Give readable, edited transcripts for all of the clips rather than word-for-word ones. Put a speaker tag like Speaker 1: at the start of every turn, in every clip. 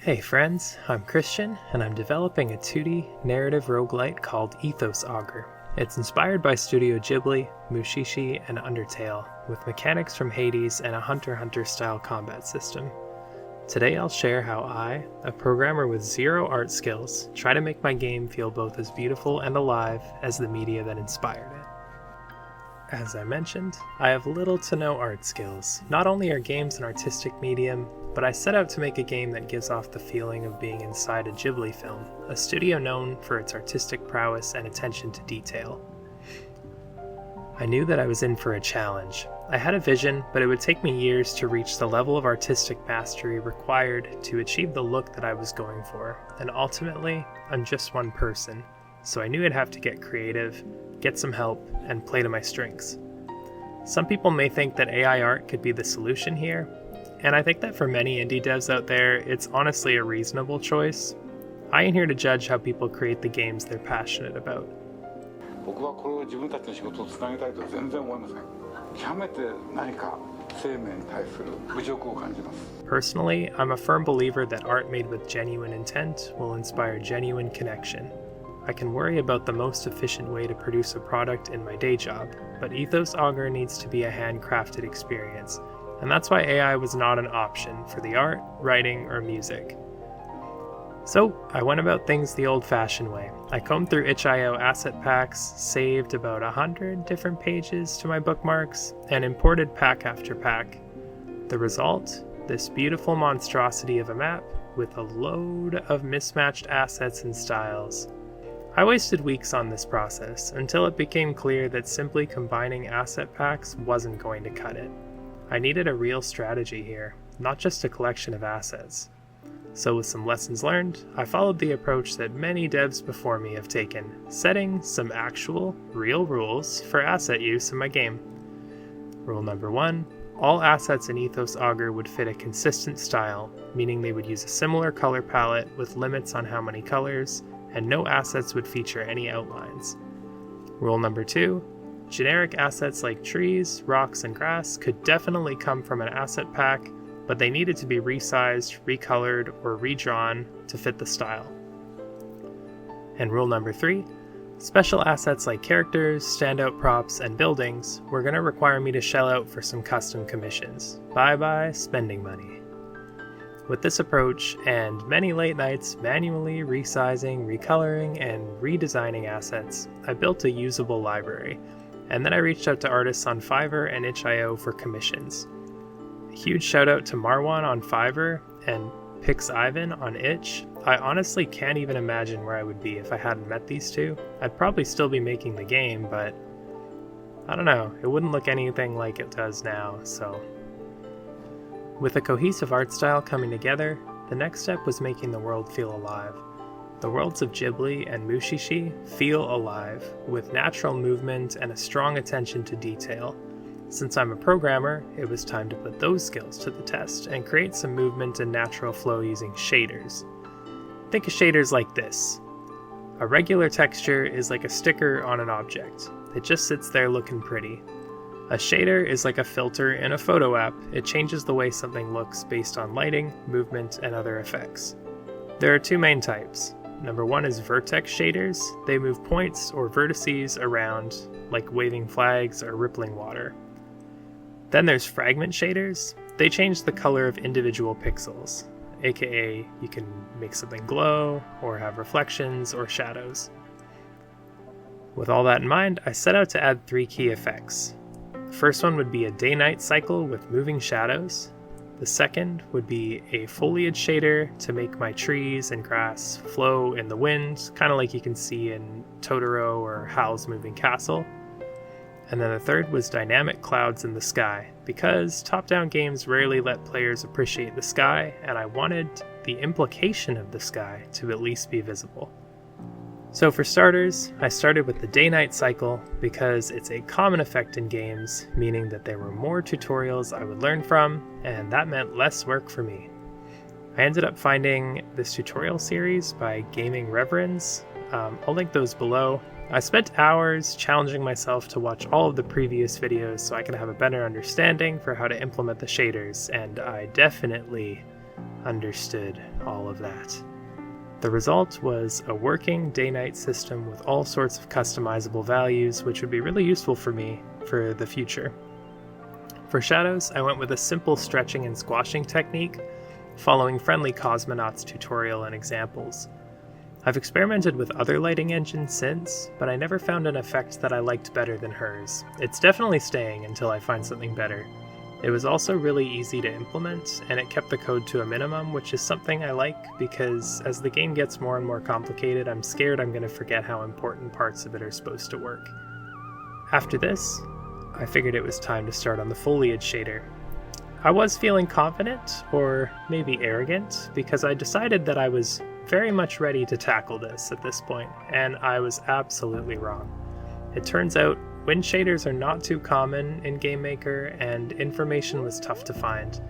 Speaker 1: Hey friends, I'm Christian, and I'm developing a 2D narrative roguelite called Ethos Augur. It's inspired by Studio Ghibli, Mushishi, and Undertale, with mechanics from Hades and a Hunter x Hunter style combat system. Today I'll share how I, a programmer with zero art skills, try to make my game feel both as beautiful and alive as the media that inspired it. As I mentioned, I have little to no art skills. Not only are games an artistic medium, but I set out to make a game that gives off the feeling of being inside a Ghibli film, a studio known for its artistic prowess and attention to detail. I knew that I was in for a challenge. I had a vision, but it would take me years to reach the level of artistic mastery required to achieve the look that I was going for, and ultimately, I'm just one person, so I knew I'd have to get creative, get some help, and play to my strengths. Some people may think that AI art could be the solution here, and I think that for many indie devs out there, it's honestly a reasonable choice. I ain't here to judge how people create the games they're passionate about.
Speaker 2: 僕はこれを自分たちの仕事をつなげたいとは全然思いません。極めて何か生命に対する侮辱を感じます。
Speaker 1: Personally, I'm a firm believer that art made with genuine intent will inspire genuine connection. I can worry about the most efficient way to produce a product in my day job, but Ethos Augur needs to be a handcrafted experience, and that's why AI was not an option for the art, writing, or music. So, I went about things the old-fashioned way. I combed through itch.io asset packs, saved about 100 different pages to my bookmarks, and imported pack after pack. The result? This beautiful monstrosity of a map with a load of mismatched assets and styles. I wasted weeks on this process, until it became clear that simply combining asset packs wasn't going to cut it. I needed a real strategy here, not just a collection of assets. So with some lessons learned, I followed the approach that many devs before me have taken, setting some actual, real rules for asset use in my game. Rule number 1, all assets in Ethos Augur would fit a consistent style, meaning they would use a similar color palette with limits on how many colors, and no assets would feature any outlines. Rule number 2, generic assets like trees, rocks, and grass could definitely come from an asset pack, but they needed to be resized, recolored, or redrawn to fit the style. And rule number 3, special assets like characters, standout props, and buildings were going to require me to shell out for some custom commissions. Bye-bye spending money. With this approach, and many late nights manually resizing, recoloring, and redesigning assets, I built a usable library, and then I reached out to artists on Fiverr and itch.io for commissions. A huge shout out to Marwan on Fiverr and Pix Ivan on itch. I honestly can't even imagine where I would be if I hadn't met these two. I'd probably still be making the game, but I don't know, it wouldn't look anything like it does now, so. With a cohesive art style coming together, the next step was making the world feel alive. The worlds of Ghibli and Mushishi feel alive, with natural movement and a strong attention to detail. Since I'm a programmer, it was time to put those skills to the test and create some movement and natural flow using shaders. Think of shaders like this. A regular texture is like a sticker on an object. It just sits there looking pretty. A shader is like a filter in a photo app. It changes the way something looks based on lighting, movement, and other effects. There are two main types. Number 1 is vertex shaders. They move points or vertices around, like waving flags or rippling water. Then there's fragment shaders. They change the color of individual pixels, aka you can make something glow, or have reflections or shadows. With all that in mind, I set out to add 3 key effects. The first one would be a day-night cycle with moving shadows. The second would be a foliage shader to make my trees and grass flow in the wind, kind of like you can see in Totoro or Howl's Moving Castle. And then the third was dynamic clouds in the sky, because top-down games rarely let players appreciate the sky, and I wanted the implication of the sky to at least be visible. So for starters, I started with the day-night cycle because it's a common effect in games, meaning that there were more tutorials I would learn from, and that meant less work for me. I ended up finding this tutorial series by Gaming Reverends. I'll link those below. I spent hours challenging myself to watch all of the previous videos so I could have a better understanding for how to implement the shaders, and I definitely understood all of that. The result was a working day-night system with all sorts of customizable values, which would be really useful for me for the future. For shadows, I went with a simple stretching and squashing technique, following Friendly Cosmonaut's tutorial and examples. I've experimented with other lighting engines since, but I never found an effect that I liked better than hers. It's definitely staying until I find something better. It was also really easy to implement, and it kept the code to a minimum, which is something I like because as the game gets more and more complicated, I'm scared I'm going to forget how important parts of it are supposed to work. After this, I figured it was time to start on the foliage shader. I was feeling confident, or maybe arrogant, because I decided that I was very much ready to tackle this at this point, and I was absolutely wrong. It turns out wind shaders are not too common in GameMaker, and information was tough to find.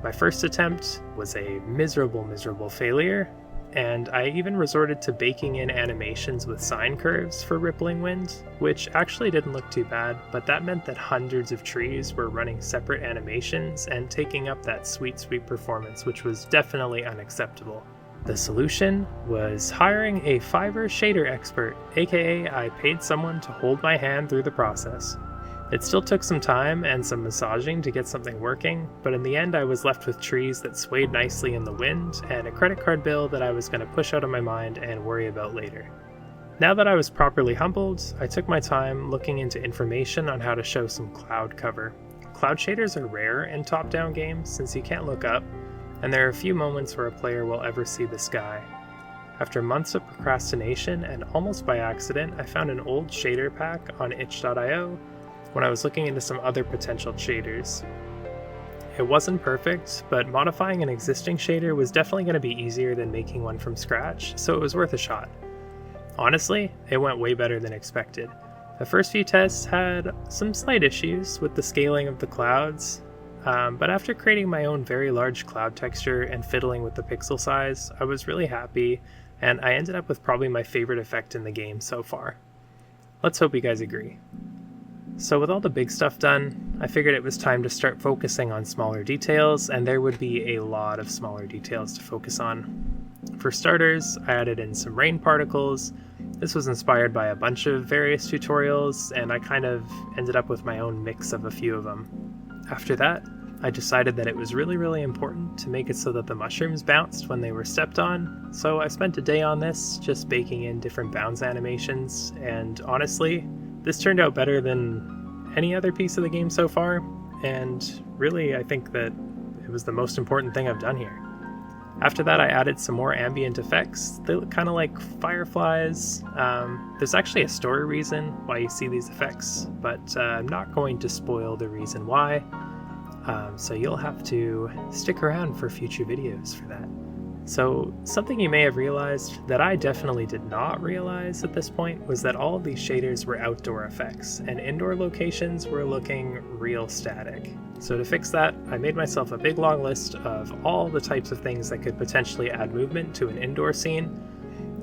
Speaker 1: My first attempt was a miserable failure, and I even resorted to baking in animations with sine curves for rippling wind, which actually didn't look too bad, but that meant that hundreds of trees were running separate animations and taking up that sweet performance, which was definitely unacceptable. The solution was hiring a Fiverr shader expert, aka I paid someone to hold my hand through the process. It still took some time and some massaging to get something working, but in the end I was left with trees that swayed nicely in the wind and a credit card bill that I was going to push out of my mind and worry about later. Now that I was properly humbled, I took my time looking into information on how to show some cloud cover. Cloud shaders are rare in top-down games since you can't look up, and there are a few moments where a player will ever see the sky. After months of procrastination and almost by accident, I found an old shader pack on itch.io when I was looking into some other potential shaders. It wasn't perfect, but modifying an existing shader was definitely going to be easier than making one from scratch, so it was worth a shot. Honestly, it went way better than expected. The first few tests had some slight issues with the scaling of the clouds, but after creating my own very large cloud texture and fiddling with the pixel size, I was really happy, and I ended up with probably my favorite effect in the game so far. Let's hope you guys agree. So with all the big stuff done, I figured it was time to start focusing on smaller details, and there would be a lot of smaller details to focus on. For starters, I added in some rain particles. This was inspired by a bunch of various tutorials, and I kind of ended up with my own mix of a few of them. After that, I decided that it was really important to make it so that the mushrooms bounced when they were stepped on, so I spent a day on this, just baking in different bounce animations, and honestly, this turned out better than any other piece of the game so far, and really I think that it was the most important thing I've done here. After that, I added some more ambient effects. They look kind of like fireflies. There's actually a story reason why you see these effects, but I'm not going to spoil the reason why, so you'll have to stick around for future videos for that. So something you may have realized that I definitely did not realize at this point was that all of these shaders were outdoor effects, and indoor locations were looking real static. So to fix that, I made myself a big long list of all the types of things that could potentially add movement to an indoor scene,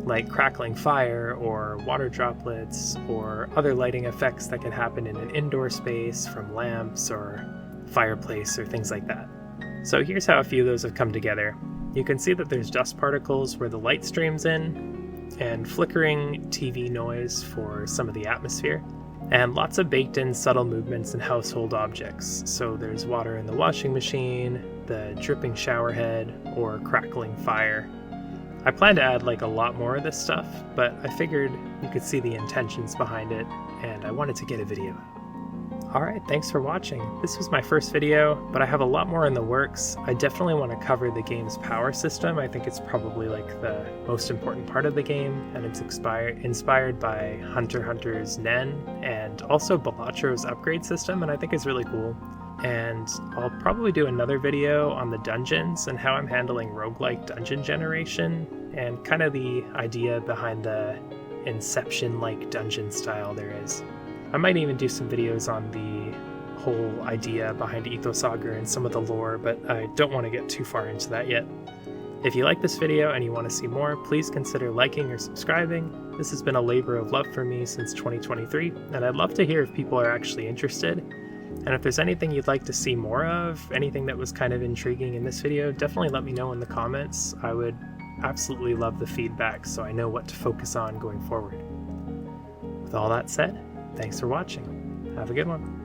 Speaker 1: like crackling fire or water droplets or other lighting effects that can happen in an indoor space from lamps or fireplace or things like that. So here's how a few of those have come together. You can see that there's dust particles where the light streams in, and flickering TV noise for some of the atmosphere, and lots of baked in subtle movements and household objects. So there's water in the washing machine, the dripping shower head, or crackling fire. I plan to add a lot more of this stuff, but I figured you could see the intentions behind it, and I wanted to get a video out. Alright, thanks for watching. This was my first video, but I have a lot more in the works. I definitely want to cover the game's power system. I think it's probably the most important part of the game, and it's inspired by Hunter x Hunter's Nen, and also Balattro's upgrade system, and I think it's really cool. And I'll probably do another video on the dungeons and how I'm handling roguelike dungeon generation, and kind of the idea behind the Inception-like dungeon style there is. I might even do some videos on the whole idea behind Ethos Augur and some of the lore, but I don't want to get too far into that yet. If you like this video and you want to see more, please consider liking or subscribing. This has been a labor of love for me since 2023, and I'd love to hear if people are actually interested. And if there's anything you'd like to see more of, anything that was kind of intriguing in this video, definitely let me know in the comments. I would absolutely love the feedback so I know what to focus on going forward. With all that said, thanks for watching. Have a good one.